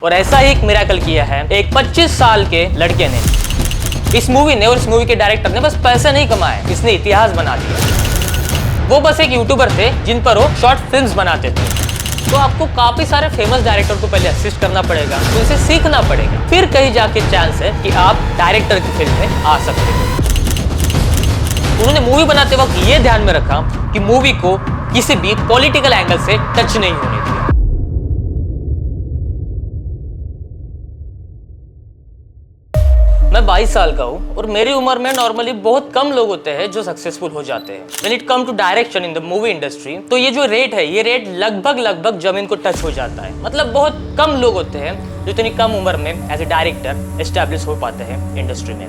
और ऐसा ही एक मिरेकल किया है एक 25 साल के लड़के ने। इस मूवी ने और इस मूवी के डायरेक्टर ने बस पैसे नहीं कमाए, इसने इतिहास बना दिया। वो बस एक यूट्यूबर थे जिन पर वो शॉर्ट फिल्म्स बनाते थे। तो आपको काफी सारे फेमस डायरेक्टर को पहले असिस्ट करना पड़ेगा, उनसे सीखना पड़ेगा, फिर कहीं जाके चांस है कि आप डायरेक्टर की फिल्म में आ सकते हो। उन्होंने मूवी बनाते वक्त ये ध्यान में रखा कि मूवी को किसी भी पॉलिटिकल एंगल से टच नहीं होने दिया। मैं 22 साल का हूँ और मेरी उम्र में नॉर्मली बहुत कम लोग होते हैं जो सक्सेसफुल हो जाते हैं। When it come to direction in the movie industry, तो ये जो रेट है ये रेट लगभग जमीन को टच हो जाता है। मतलब बहुत कम लोग होते हैं जो इतनी कम उम्र में एज ए डायरेक्टर एस्टैब्लिश हो पाते हैं इंडस्ट्री में।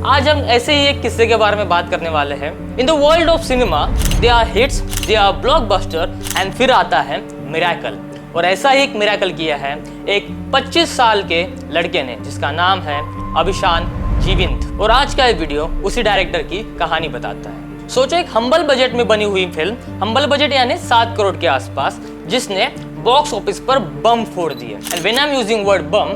आज हम ऐसे ही एक किस्से के बारे में बात करने वाले हैं। In the world of cinema they are hits, they are blockbuster and फिर आता है मिरेकल। और ऐसा ही एक मिरेकल किया है एक 25 साल के लड़के ने जिसका नाम है अभिशान जीविंत। और आज का ये वीडियो उसी डायरेक्टर की कहानी बताता है। सोचो एक हम्बल बजट में बनी हुई फिल्म, हम्बल बजट यानी 7 करोड़ के आसपास, जिसने बॉक्स ऑफिस पर बम फोड़ दिए। And when I am using word bomb,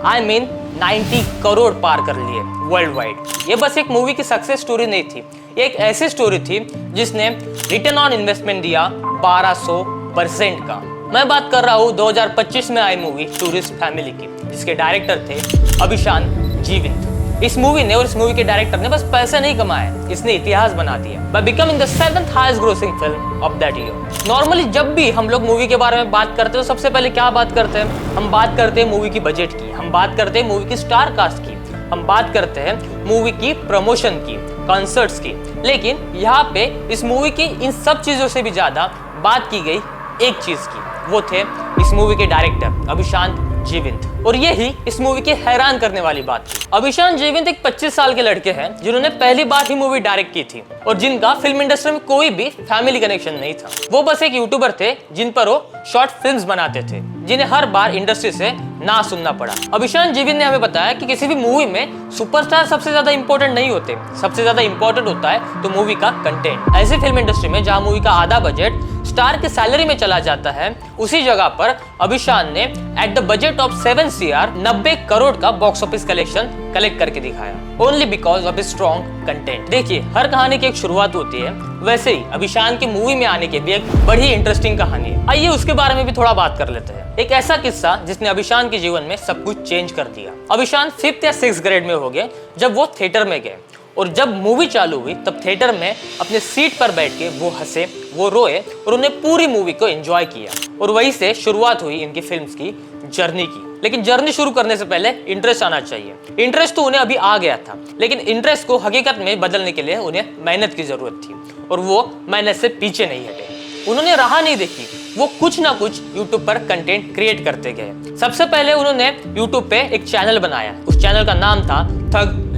I mean 90 crore पार कर लिए वर्ल्ड वाइड। ये बस एक मूवी की सक्सेस स्टोरी नहीं थी, ये एक ऐसी स्टोरी थी जिसने रिटर्न ऑन इन्वेस्टमेंट दिया 1200% का। मैं बात कर रहा हूँ 2025 में आई मूवी टूरिस्ट फैमिली की, जिसके डायरेक्टर थे अभिशान जीविंत। इस मूवी ने और इस मूवी के डायरेक्टर ने बस पैसे नहीं कमाए, इसने इतिहास बना दिया by becoming the 7th highest grossing film of that year। Normally जब भी हम लोग मूवी के बारे में बात करते हैं तो सबसे पहले क्या बात करते हैं? हम बात करते हैं मूवी की बजट की, हम बात करते हैं मूवी की स्टार कास्ट की, हम बात करते हैं मूवी की प्रमोशन की, कॉन्सर्ट्स की। लेकिन यहाँ पे इस मूवी की इन सब चीजों से भी ज्यादा बात की गई एक चीज की, वो थे इस मूवी के डायरेक्टर अभिशान जीविंत। और यही इस मूवी की हैरान करने वाली बात थी। अभिशान जीविंत एक 25 साल के लड़के हैं जिन्होंने पहली बार ही मूवी डायरेक्ट की थी और जिनका फिल्म इंडस्ट्री में कोई भी फैमिली कनेक्शन नहीं था। वो बस एक यूट्यूबर थे जिन पर वो शॉर्ट फिल्म्स बनाते थे, जिन्हें हर बार इंडस्ट्री से ना सुनना पड़ा। अभिशान जीविंत ने हमें बताया कि किसी भी मूवी में सुपरस्टार सबसे ज्यादा इंपॉर्टेंट नहीं होते, सबसे ज्यादा इंपॉर्टेंट होता है तो मूवी का कंटेंट। ऐसी फिल्म इंडस्ट्री में जहां मूवी का आधा बजट स्टार की सैलरी में चला जाता है, उसी जगह पर अभिशान ने at the budget of 7 CR 90 crore का बॉक्स ऑफिस कलेक्शन कलेक्ट करके दिखाया, only because of strong content. देखिए, हर कहानी की एक शुरुआत होती है, वैसे ही अभिशान की मूवी में आने की भी एक बड़ी इंटरेस्टिंग कहानी है। आइए उसके बारे में भी थोड़ा बात कर लेते हैं। एक ऐसा किस्सा जिसने अभिशान के जीवन में सब कुछ चेंज कर दिया। अभिशान 5th या 6th ग्रेड में हो गए जब वो थिएटर में गए, और जब मूवी चालू हुई तब थिएटर में अपने सीट पर बैठ के वो हंसे, वो रोए और उन्हें पूरी मूवी को एंजॉय किया। और वहीं से शुरुआत हुई इनकी फिल्म्स की जर्नी की। लेकिन जर्नी शुरू करने से पहले इंटरेस्ट आना चाहिए। इंटरेस्ट तो उन्हें अभी आ गया था, लेकिन इंटरेस्ट को हकीकत में बदलने के लिए उन्हें मेहनत की जरूरत थी, और वो मेहनत से पीछे नहीं हटे। उन्होंने राह नहीं देखी, वो कुछ ना कुछ यूट्यूब पर कंटेंट क्रिएट करते गए। सबसे पहले उन्होंने यूट्यूब पे एक चैनल बनाया, उस चैनल का नाम था थग।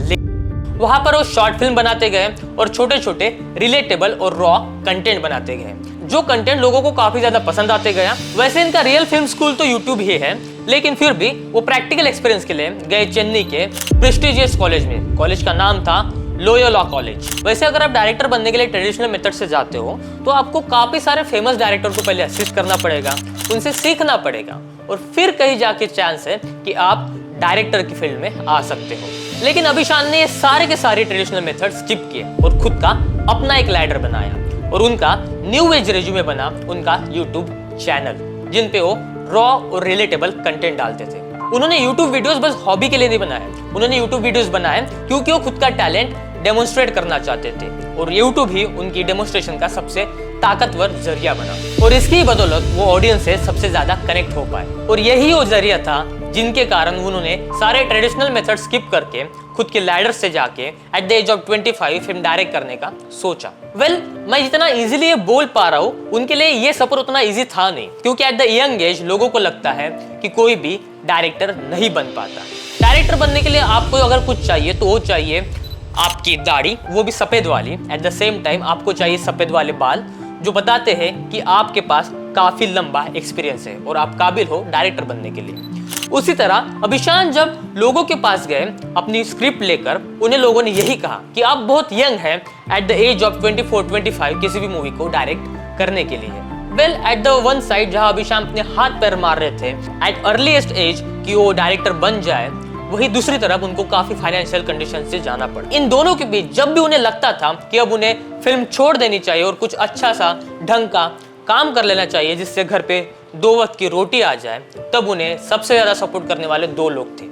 वहां पर वो शॉर्ट फिल्म बनाते गए और छोटे छोटे रिलेटेबल और रॉ कंटेंट बनाते गए, जो कंटेंट लोगों को काफी ज्यादा पसंद आते गया। वैसे इनका रियल फिल्म स्कूल तो यूट्यूब ही है, लेकिन फिर भी वो प्रैक्टिकल एक्सपीरियंस के लिए गए चेन्नई के प्रेस्टिजियस कॉलेज में। कॉलेज का नाम था लोयोला कॉलेज। वैसे अगर आप डायरेक्टर बनने के लिए ट्रेडिशनल मेथड से जाते हो तो आपको काफी सारे फेमस डायरेक्टर को पहले असिस्ट करना पड़ेगा, उनसे सीखना पड़ेगा, और फिर कहीं जाके चांस है कि आप डायरेक्टर की फील्ड में आ सकते हो। लेकिन अभिशान ने ये सारे के सारे ट्रेडिशनल मेथड स्किप किए और खुद का अपना एक लैडर बनाया, और उनका न्यू एज रेज्यूमे बना उनका यूट्यूब चैनल, जिन पे वो रॉ और रिलेटेबल कंटेंट डालते थे। उन्होंने यूट्यूब वीडियोस बस हॉबी के लिए नहीं बनाए, उन्होंने यूट्यूब वीडियोस बनाए क्योंकि वो खुद का टैलेंट डेमोन्स्ट्रेट करना चाहते थे, और यूट्यूब ही उनकी डेमोन्स्ट्रेशन का सबसे ताकतवर जरिया बना। और इसकी बदौलत वो ऑडियंस से सबसे ज्यादा कनेक्ट हो पाए, और यही वो जरिया था जिनके कारण उन्होंने सारे ट्रेडिशनल मेथड स्किप करके खुद के लैडर से जाके at the age of 25 film direct करने का सोचा। मैं जितना इजीली ये बोल पा रहा हूँ, उनके लिए ये सफर उतना इजी था नहीं, क्योंकि एट द यंग एज लोगों को लगता है कि कोई भी डायरेक्टर नहीं बन पाता। डायरेक्टर बनने के लिए आपको अगर कुछ चाहिए तो वो चाहिए आपकी दाढ़ी, वो भी सफेद वाली। एट द सेम टाइम आपको चाहिए सफेद वाले बाल, जो बताते हैं कि आपके पास काफी लंबा एक्सपीरियंस है और आप काबिल हो डायरेक्टर बनने के लिए। उसी तरह अभिशान जब लोगों के पास गए अपनी स्क्रिप्ट लेकर, उन्हें लोगों ने यही कहा कि आप बहुत यंग हैं एट द एज ऑफ 24-25 किसी भी मूवी को डायरेक्ट करने के लिए। Well at the one side जहां अभिशान अपने हाथ पैर मार रहे थे एट अर्लीस्ट एज कि वो डायरेक्टर बन जाए, वही दूसरी तरफ उनको काफी फाइनेंशियल कंडीशन से जाना पड़ा। इन दोनों के बीच जब भी उन्हें लगता था कि अब उन्हें फिल्म छोड़ देनी चाहिए और कुछ अच्छा सा ढंग का काम कर लेना चाहिए जिससे घर पे 2 वक्त की रोटी आ जाए, तब उन्हें सबसे ज्यादा सपोर्ट करने वाले 2 लोग थे।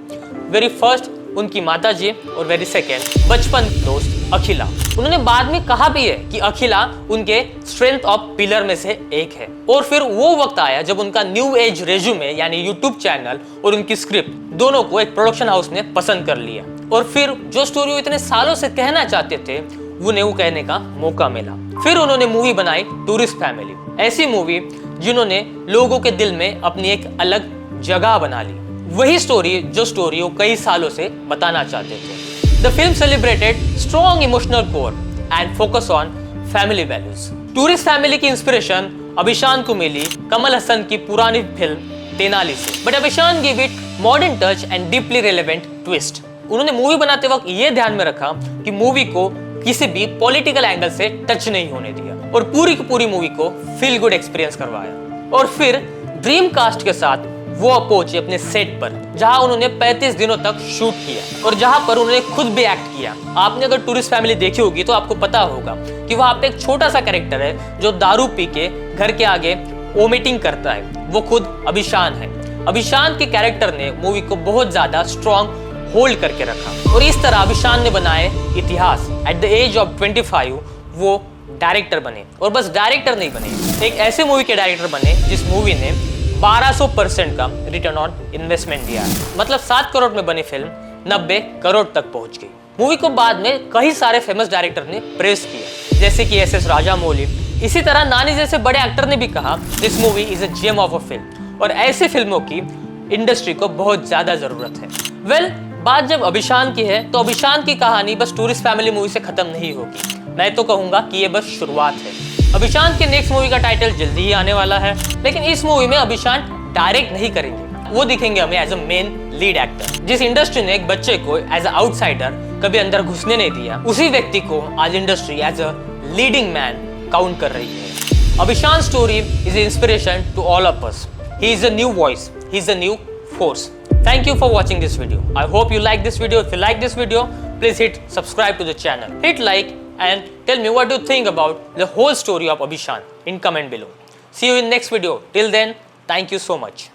वेरी फर्स्ट उनकी माता जी और वेरी सेकेंड बचपन दोस्त अखिला। उन्होंने बाद में कहा भी है कि अखिला उनके स्ट्रेंथ ऑफ पिलर में से एक है। और फिर वो वक्त आया जब उनका न्यू एज रेज्यूमे यानी यूट्यूब चैनल और उनकी स्क्रिप्ट दोनों को एक प्रोडक्शन हाउस ने पसंद कर लिया और फिर जो स्टोरी वो इतने सालों से कहना चाहते थे उन्हें वो कहने का मौका मिला। फिर उन्होंने मूवी बनाई टूरिस्ट फैमिली, ऐसी मूवी जिन्होंने लोगों के दिल में अपनी एक अलग जगह बना ली। वही स्टोरी वो कई सालों से बताना चाहते थे। The film celebrated strong emotional core and focus on family values. Tourist family की इंस्पिरेशन अभिशान को मिली कमल हसन की पुरानी फिल्म तेनाली से, but Abhishan give it modern touch and deeply relevant twist. उन्होंने मूवी बनाते वक्त ये ध्यान में रखा कि मूवी को किसी भी पॉलिटिकल एंगल से टच नहीं होने दिया और पूरी की पूरी मूवी को फील गुड एक्सपीरियंस करवाया। और फिर ड्रीम कास्ट के साथ वो पहुंचे अपने सेट पर जहां उन्होंने 35 दिनों तक शूट किया और जहां पर उन्होंने खुद भी एक्ट किया। आपने अगर टूरिस्ट फैमिली देखी होगी तो आपको पता होगा कि वहां पे एक छोटा सा कैरेक्टर है जो दारू पी के घर के आगे वोमिटिंग करता है, वो खुद अभिशान है। अभिशान के कैरेक्टर ने मूवी को बहुत ज्यादा स्ट्रॉन्ग होल्ड करके रखा और इस तरह अभिशान ने बनाए इतिहास। एट द एज ऑफ 25 वो डायरेक्टर बने और बस डायरेक्टर नहीं बने, एक ऐसे मूवी के डायरेक्टर बने जिस मूवी ने 1200% का रिटर्न ऑन इन्वेस्टमेंट दिया है। मतलब 7 करोड़ में बनी फिल्म 90 करोड़ तक पहुंच गई। मूवी को बाद में कई सारे फेमस डायरेक्टर ने प्रेस किया, जैसे कि SS राजामौली। इसी तरह नानी जैसे बड़े एक्टर ने भी कहा this movie is a gem of a film और ऐसे फिल्मों की इंडस्ट्री को बहुत ज्यादा जरूरत है। वेल, बात जब अभिशान की है तो अभिशान की कहानी बस टूरिस्ट फैमिली मूवी से खत्म नहीं होगी। मैं तो कहूंगा कि ये बस शुरुआत है। अभिशान के नेक्स्ट मूवी का टाइटल जल्दी ही आने वाला है, लेकिन इस मूवी में अभिशान डायरेक्ट नहीं करेंगे, वो दिखेंगे हमें as a main lead actor. जिस इंडस्ट्री ने एक बच्चे को एज अ आउटसाइडर कभी अंदर घुसने नहीं दिया, उसी व्यक्ति को आज industry as a leading man count कर रही है। Abhishan story is inspiration to all of us. He is a new voice, he is a new force. Thank you for watching this video. I hope you like this video. If you like this video, please hit subscribe to the channel. Hit like and tell me what you think about the whole story of Abhishan in comment below. See you in next video. Till then, thank you so much.